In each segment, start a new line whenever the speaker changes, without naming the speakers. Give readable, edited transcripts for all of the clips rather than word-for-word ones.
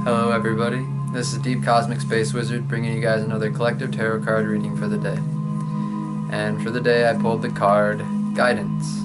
Hello everybody, this is Deep Cosmic Space Wizard bringing you guys another collective tarot card reading for the day. And for the day I pulled the card Guidance.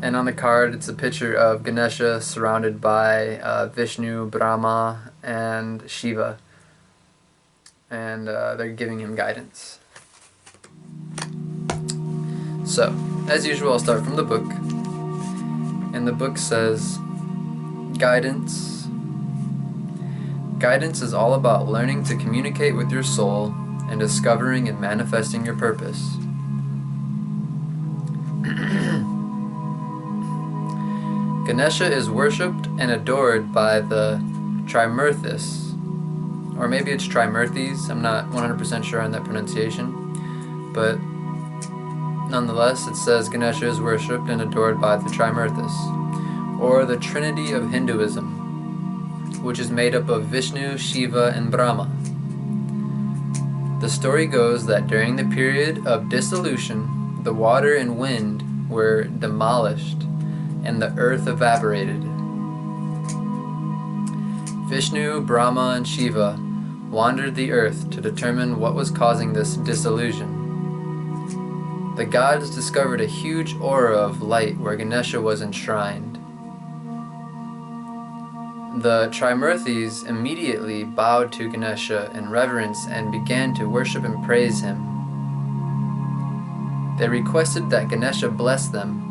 And on the card it's a picture of Ganesha surrounded by Vishnu, Brahma, and Shiva. And they're giving him guidance. So, as usual, I'll start from the book. And the book says, Guidance. Guidance is all about learning to communicate with your soul and discovering and manifesting your purpose. Ganesha is worshipped and adored by the Trimurthis, or maybe it's Trimurthis, I'm not 100% sure on that pronunciation, but nonetheless, it says Ganesha is worshipped and adored by the Trimurthis, or the Trinity of Hinduism, which is made up of Vishnu, Shiva, and Brahma. The story goes that during the period of dissolution, the water and wind were demolished and the earth evaporated. Vishnu, Brahma, and Shiva wandered the earth to determine what was causing this dissolution. The gods discovered a huge aura of light where Ganesha was enshrined. The Trimurthis immediately bowed to Ganesha in reverence and began to worship and praise him. They requested that Ganesha bless them.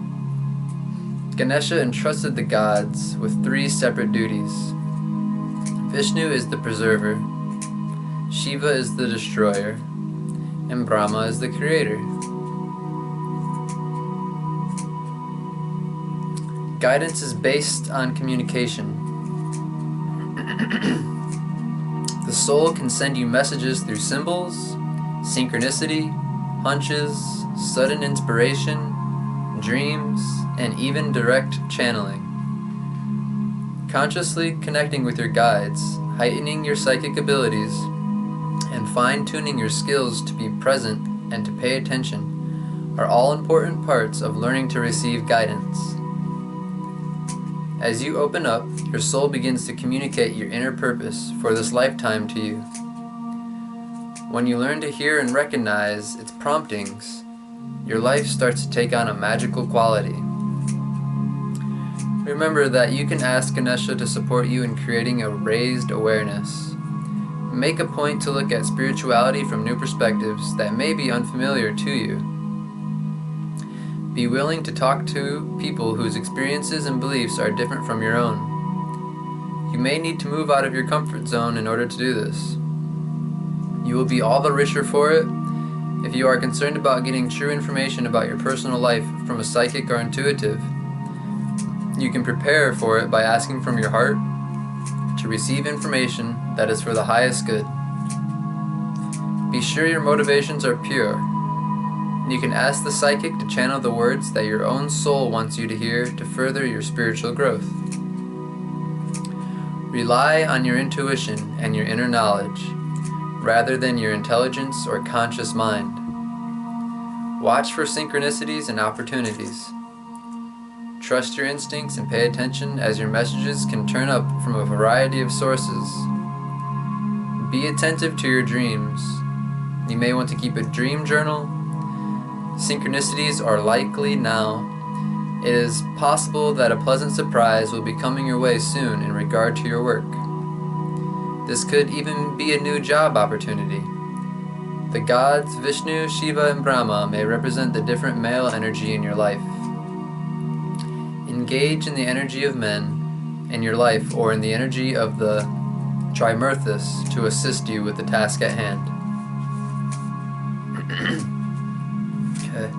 Ganesha entrusted the gods with 3 separate duties. Vishnu is the preserver, Shiva is the destroyer, and Brahma is the creator. Guidance is based on communication. The soul can send you messages through symbols, synchronicity, hunches, sudden inspiration, dreams, and even direct channeling. Consciously connecting with your guides, heightening your psychic abilities, and fine-tuning your skills to be present and to pay attention are all important parts of learning to receive guidance. As you open up, your soul begins to communicate your inner purpose for this lifetime to you. When you learn to hear and recognize its promptings, your life starts to take on a magical quality. Remember that you can ask Ganesha to support you in creating a raised awareness. Make a point to look at spirituality from new perspectives that may be unfamiliar to you. Be willing to talk to people whose experiences and beliefs are different from your own. You may need to move out of your comfort zone in order to do this. You will be all the richer for it if you are concerned about getting true information about your personal life from a psychic or intuitive. You can prepare for it by asking from your heart to receive information that is for the highest good. Be sure your motivations are pure. You can ask the psychic to channel the words that your own soul wants you to hear to further your spiritual growth. Rely on your intuition and your inner knowledge, rather than your intelligence or conscious mind. Watch for synchronicities and opportunities. Trust your instincts and pay attention as your messages can turn up from a variety of sources. Be attentive to your dreams. You may want to keep a dream journal. Synchronicities are likely now. It is possible that a pleasant surprise will be coming your way soon in regard to your work. This could even be a new job opportunity. The gods Vishnu, Shiva, and Brahma may represent the different male energy in your life. Engage in the energy of men in your life or in the energy of the Trimurthis to assist you with the task at hand. Okay.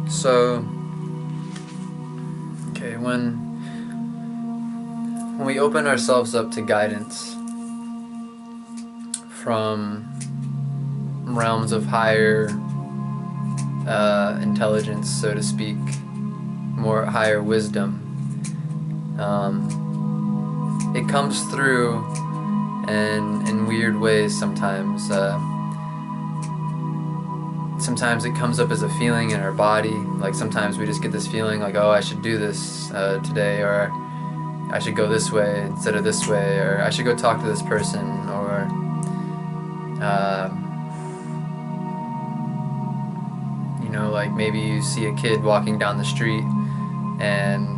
So, when we open ourselves up to guidance from realms of higher intelligence, so to speak, more higher wisdom. It comes through in weird ways sometimes. Sometimes it comes up as a feeling in our body. Like sometimes we just get this feeling like, oh, I should do this today, or I should go this way instead of this way, or I should go talk to this person, or you know, like maybe you see a kid walking down the street and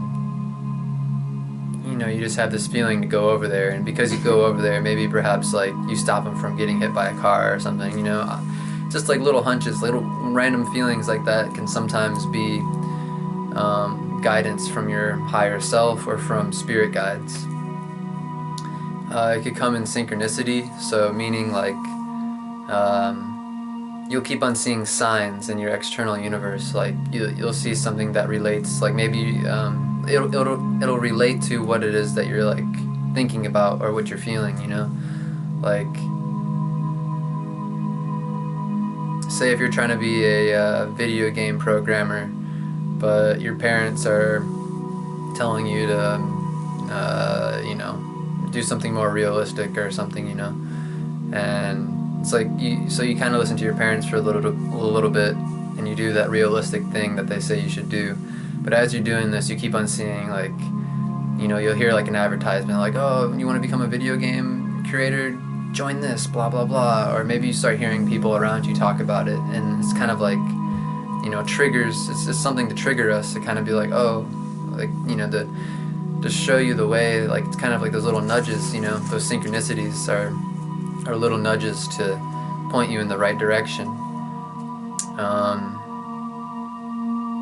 you know, you just have this feeling to go over there, and because you go over there, maybe perhaps like you stop them from getting hit by a car or something, you know. Just like little hunches, little random feelings like that can sometimes be guidance from your higher self or from spirit guides. It could come in synchronicity, so meaning like you'll keep on seeing signs in your external universe. Like you'll see something that relates, like maybe it'll relate to what it is that you're like thinking about or what you're feeling, you know. Like say if you're trying to be a video game programmer, but your parents are telling you to you know, do something more realistic or something, you know, and it's like you kind of listen to your parents for a little bit, and you do that realistic thing that they say you should do. But as you're doing this, you keep on seeing, like, you know, you'll hear like an advertisement like, oh, you want to become a video game creator, join this, blah blah blah. Or maybe you start hearing people around you talk about it, and it's kind of like, you know, triggers. It's something to trigger us to kind of be like, oh, like, you know, to show you the way. Like it's kind of like those little nudges, you know, those synchronicities are little nudges to point you in the right direction.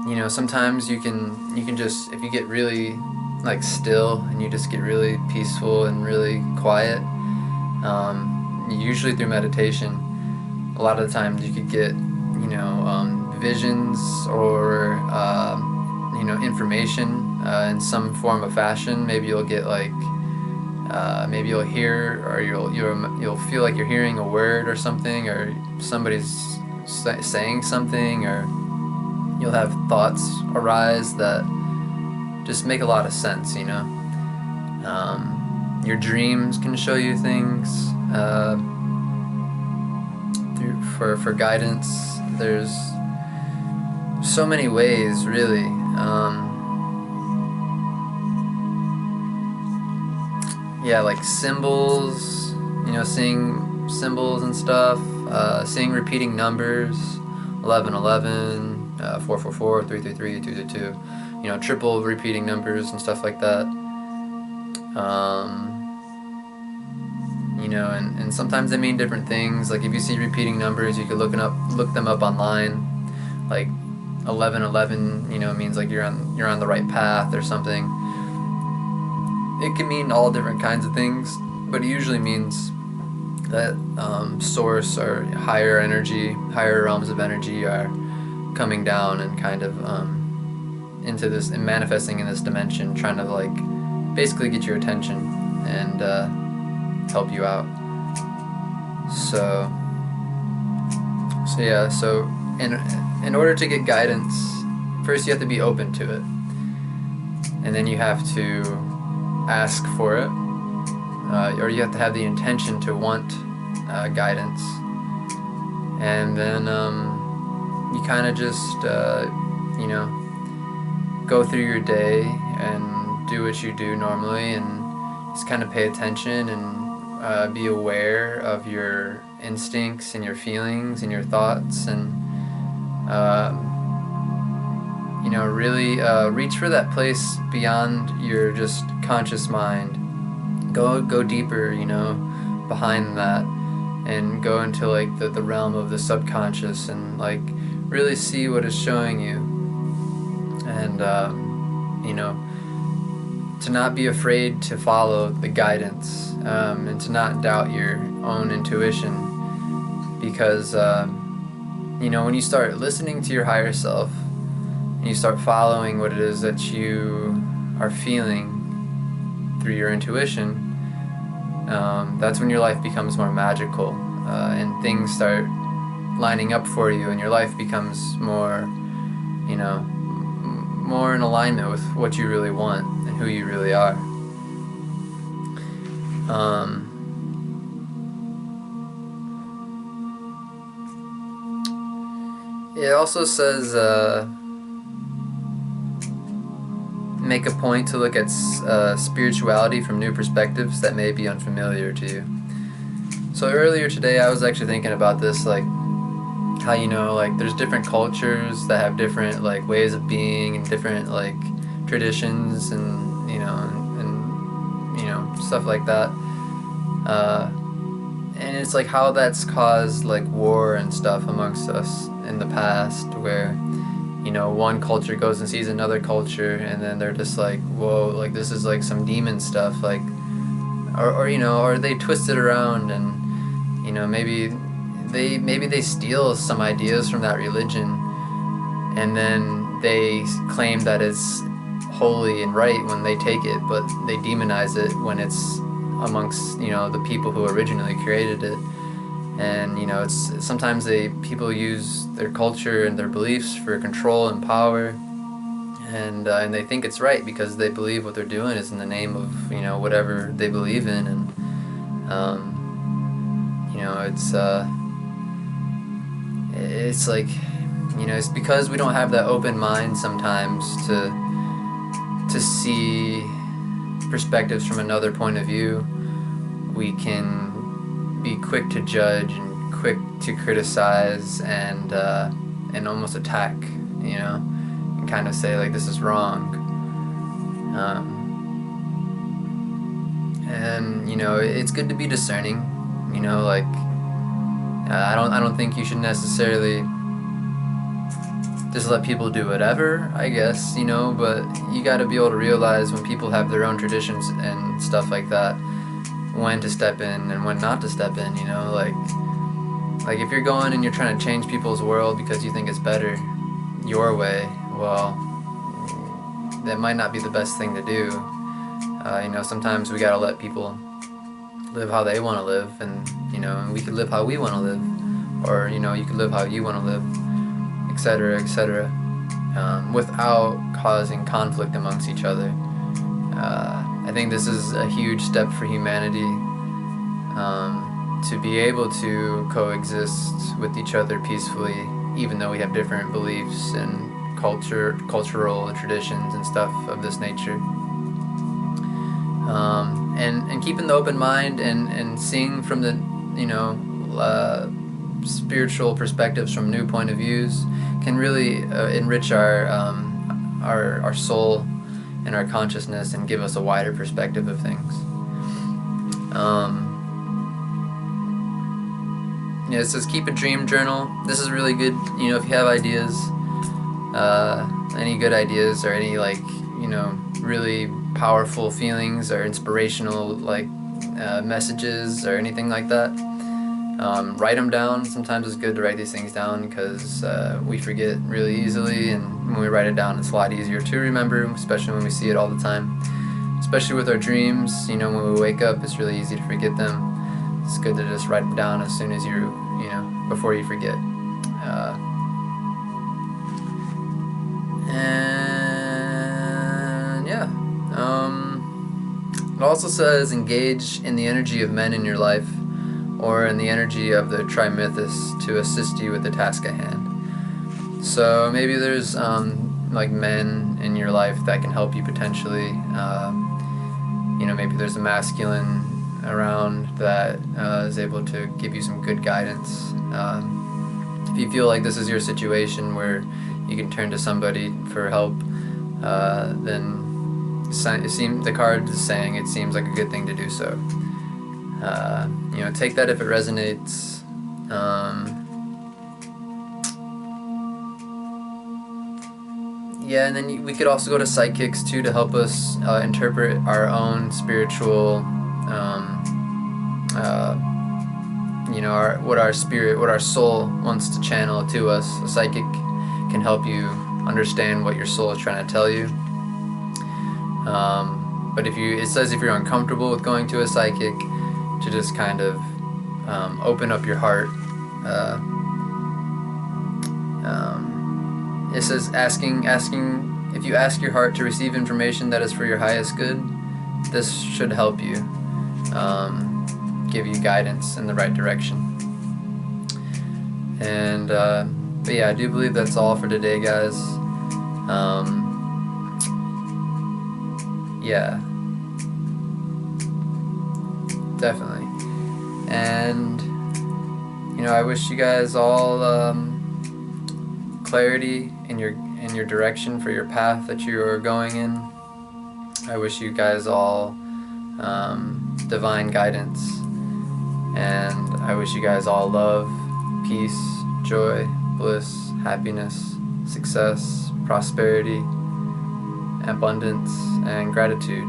You know, sometimes you can just, if you get really like still and you just get really peaceful and really quiet, usually through meditation, a lot of the times you could get, you know, visions or you know, information in some form of fashion. Maybe you'll get like maybe you'll hear, or you'll feel like you're hearing a word or something, or somebody's saying something, or you'll have thoughts arise that just make a lot of sense, you know. Your dreams can show you things for guidance. There's so many ways, really. Yeah, like symbols, you know, seeing symbols and stuff, seeing repeating numbers, 1111, 444, 333, 222, you know, triple repeating numbers and stuff like that. You know, and sometimes they mean different things. Like if you see repeating numbers, you could look them up online. Like 1111, you know, means like you're on the right path or something. It can mean all different kinds of things, but it usually means that source or higher energy, higher realms of energy are coming down and kind of into this and manifesting in this dimension, trying to like basically get your attention and help you out. So yeah, so in order to get guidance, first you have to be open to it, and then you have to ask for it, or you have to have the intention to want guidance, and then you kind of just you know, go through your day and do what you do normally, and just kind of pay attention and be aware of your instincts and your feelings and your thoughts, and you know, really reach for that place beyond your just conscious mind. Go deeper, you know, behind that, and go into like the realm of the subconscious, and like really see what is showing you, and you know, to not be afraid to follow the guidance, and to not doubt your own intuition, because you know, when you start listening to your higher self and you start following what it is that you are feeling through your intuition, that's when your life becomes more magical, and things start lining up for you, and your life becomes more, more in alignment with what you really want and who you really are. It also says, make a point to look at spirituality from new perspectives that may be unfamiliar to you. So earlier today I was actually thinking about this, like how, like there's different cultures that have different like ways of being and different like traditions and stuff like that. And it's like how that's caused like war and stuff amongst us in the past, where one culture goes and sees another culture, and then they're just like, whoa, like this is like some demon stuff, like, or they twist it around, and maybe they steal some ideas from that religion, and then they claim that it's holy and right when they take it, but they demonize it when it's amongst the people who originally created it. And it's sometimes people use their culture and their beliefs for control and power, and they think it's right because they believe what they're doing is in the name of whatever they believe in. And it's like it's because we don't have that open mind sometimes to see perspectives from another point of view. We can be quick to judge and quick to criticize and almost attack, and kind of say like this is wrong. And it's good to be discerning. Like I don't think you should necessarily just let people do whatever, I guess, but you got to be able to realize when people have their own traditions and stuff like that, when to step in and when not to step in. Like if you're going and you're trying to change people's world because you think it's better your way, well, that might not be the best thing to do. Sometimes we gotta let people live how they want to live, and and we could live how we want to live, or you could live how you want to live, etc., etc., without causing conflict amongst each other. I think this is a huge step for humanity, to be able to coexist with each other peacefully, even though we have different beliefs and cultural traditions and stuff of this nature. And keeping the open mind and seeing from the spiritual perspectives from new point of views can really enrich our soul and our consciousness and give us a wider perspective of things. It says keep a dream journal. This is really good, if you have ideas, any good ideas or any really powerful feelings or inspirational messages or anything like that. Write them down. Sometimes it's good to write these things down because we forget really easily, and when we write it down it's a lot easier to remember, especially when we see it all the time. Especially with our dreams, when we wake up it's really easy to forget them. It's good to just write them down as soon as before you forget. And yeah, it also says engage in the energy of men in your life, or in the energy of the Trimythus to assist you with the task at hand. So maybe there's men in your life that can help you potentially. Maybe there's a masculine around that is able to give you some good guidance. If you feel like this is your situation where you can turn to somebody for help, then the card is saying it seems like a good thing to do so. Take that if it resonates. And then we could also go to psychics too to help us interpret our own spiritual, what our spirit, what our soul wants to channel to us. A psychic can help you understand what your soul is trying to tell you. But it says if you're uncomfortable with going to a psychic, to just kind of open up your heart It says asking if you ask your heart to receive information that is for your highest good, this should help you, give you guidance in the right direction. And but yeah, I do believe that's all for today, guys. Yeah, definitely. And I wish you guys all clarity in your direction for your path that you are going in. I wish you guys all divine guidance, and I wish you guys all love, peace, joy, bliss, happiness, success, prosperity, abundance, and gratitude.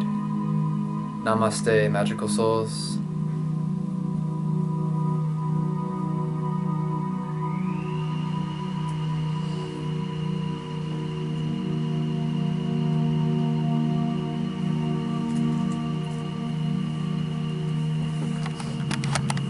Namaste, magical souls.